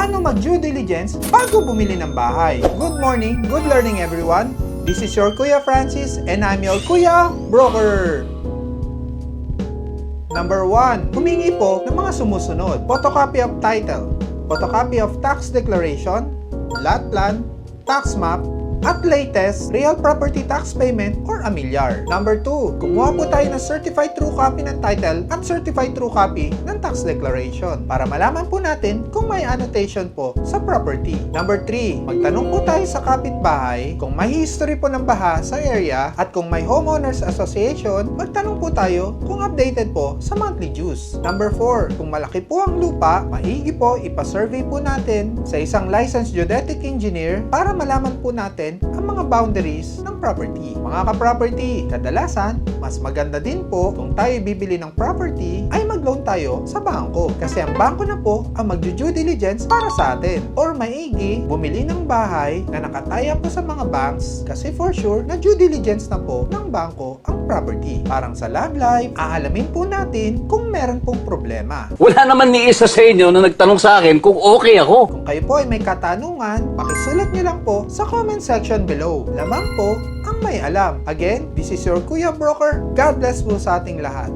paano mag-due diligence bago bumili ng bahay. Good morning, good learning everyone. This is your Kuya Francis and I'm your Kuya Broker. Number 1, humingi po ng mga sumusunod. Photocopy of title, photocopy of tax declaration, lot plan, tax map, at latest real property tax payment or amilyar. Number 2, kumuha po tayo ng certified true copy ng title at certified true copy ng tax declaration para malaman po natin kung may annotation po sa property. Number 3, magtanong po tayo sa kapitbahay kung may history po ng baha sa area at kung may homeowners association, magtanong po tayo kung updated po sa monthly dues. Number 4, kung malaki po ang lupa, maigi po ipa-survey po natin sa isang licensed geodetic engineer para malaman po natin ang mga boundaries ng property. Mga ka-property, kadalasan, mas maganda din po kung tayo bibili ng property ay mag-loan tayo sa bangko. Kasi ang bangko na po ang mag-due diligence para sa atin. Or maigi, bumili ng bahay na nakataya po sa mga banks kasi for sure na due diligence na po ng bangko ang property. Parang sa love life, aalamin po natin kung meron pong problema. Wala naman ni isa sa inyo na nagtanong sa akin kung okay ako. Kung kayo po ay may katanungan, pakisulat nyo lang po sa comment section below. Lamang po ang may alam. Again, this is your Kuya Broker. God bless po sa ating lahat.